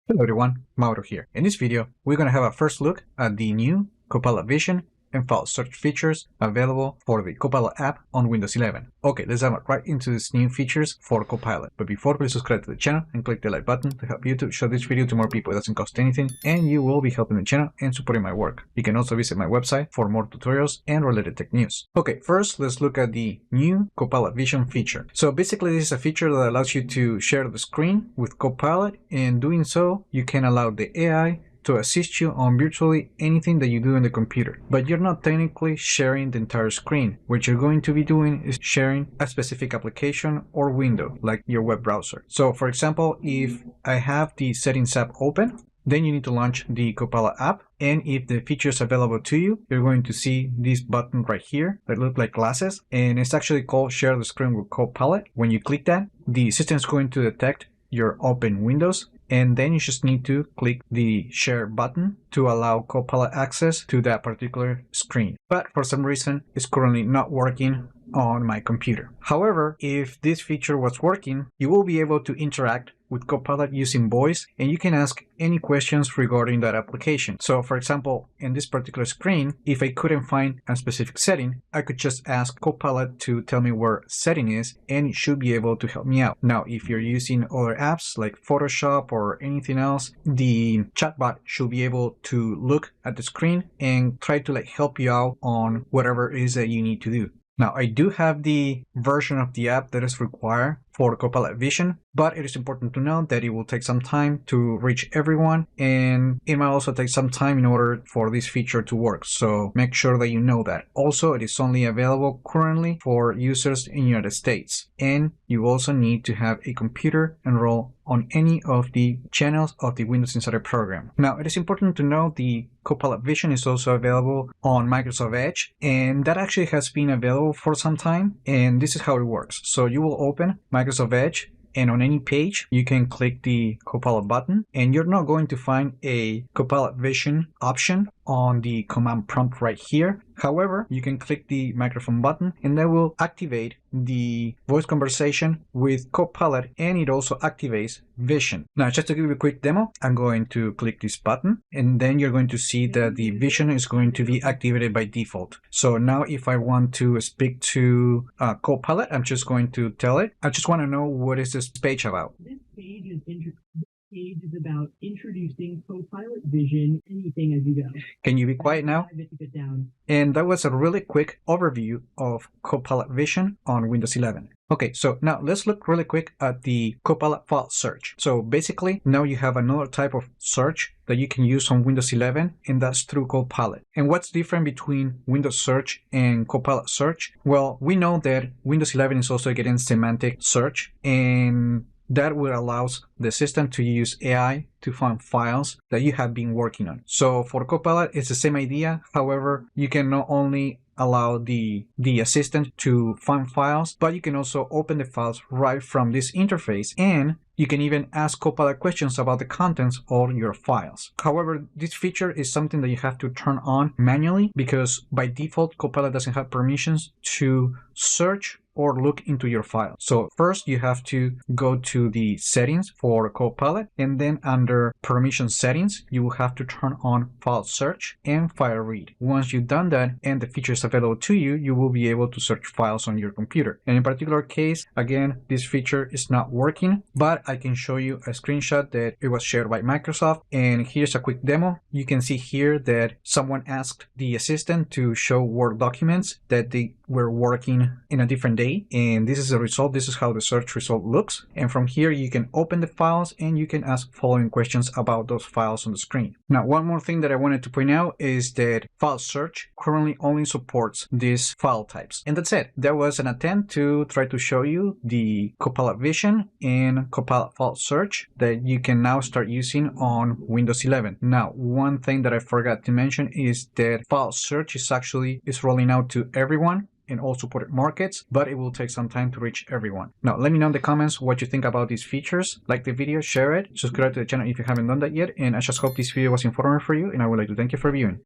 Hello everyone, Mauro here. In this video, we're going to have a first look at the new Copilot Vision and file search features available for the Copilot app on Windows 11. Okay, let's dive right into these new features for Copilot. But before, please subscribe to the channel and click the like button to help YouTube show this video to more people. It doesn't cost anything and you will be helping the channel and supporting my work. You can also visit my website for more tutorials and related tech news. Okay, first let's look at the new Copilot Vision feature. So basically this is a feature that allows you to share the screen with Copilot, and doing so you can allow the AI to assist you on virtually anything that you do on the computer. But you're not technically sharing the entire screen. What you're going to be doing is sharing a specific application or window, like your web browser. So for example, if I have the Settings app open, then you need to launch the Copilot app. And if the feature is available to you, you're going to see this button right here that looks like glasses. And it's actually called Share the Screen with Copilot. When you click that, the system is going to detect your open windows, and then you just need to click the share button to allow Copilot access to that particular screen. But for some reason, it's currently not working on my computer. However, if this feature was working, you will be able to interact with Copilot using voice, and you can ask any questions regarding that application. So for example, in this particular screen, if I couldn't find a specific setting, I could just ask Copilot to tell me where setting is, and it should be able to help me out. Now, if you're using other apps like Photoshop or anything else, the chatbot should be able to look at the screen and try to help you out on whatever it is that you need to do. Now, I do have the version of the app that is required for Copilot Vision, but it is important to note that it will take some time to reach everyone, and it might also take some time in order for this feature to work. So make sure that you know that. Also, it is only available currently for users in the United States, and you also need to have a computer enrolled on any of the channels of the Windows Insider program. Now, it is important to note the Copilot Vision is also available on Microsoft Edge, and that actually has been available for some time, and this is how it works. So you will open Microsoft Edge, and on any page, you can click the Copilot button, and you're not going to find a Copilot Vision option on the command prompt right here. However, you can click the microphone button, and that will activate the voice conversation with Copilot, and it also activates Vision. Now, just to give you a quick demo, I'm going to click this button, and then you're going to see that the Vision is going to be activated by default. So now if I want to speak to Copilot, I'm just going to tell it, I just want to know what is this page about. This page is about introducing Copilot Vision, anything as you go. Can you be quiet now? And that was a really quick overview of Copilot Vision on Windows 11. Okay, so now let's look really quick at the Copilot file search. So basically, now you have another type of search that you can use on Windows 11, and that's through Copilot. And what's different between Windows Search and Copilot Search? Well, we know that Windows 11 is also getting semantic search, and that will allow the system to use AI to find files that you have been working on. So for Copilot, it's the same idea. However, you can not only allow the assistant to find files, but you can also open the files right from this interface, and you can even ask Copilot questions about the contents of your files. However, this feature is something that you have to turn on manually, because by default, Copilot doesn't have permissions to search or look into your file. So first you have to go to the settings for Copilot, and then under permission settings, you will have to turn on file search and file read. Once you've done that and the feature is available to you, you will be able to search files on your computer. And in particular case, again, this feature is not working, but I can show you a screenshot that it was shared by Microsoft. And here's a quick demo. You can see here that someone asked the assistant to show Word documents that they were working in a different day, and this is the result. This is how the search result looks, and from here you can open the files and you can ask following questions about those files on the screen. Now, one more thing that I wanted to point out is that file search currently only supports these file types, and that's it. There was an attempt to try to show you the Copilot Vision and Copilot file search that you can now start using on Windows 11. Now, one thing that I forgot to mention is that file search is rolling out to everyone in all supported markets, but it will take some time to reach everyone. Now, let me know in the comments what you think about these features. Like the video, share it, subscribe to the channel if you haven't done that yet, and I just hope this video was informative for you, and I would like to thank you for viewing.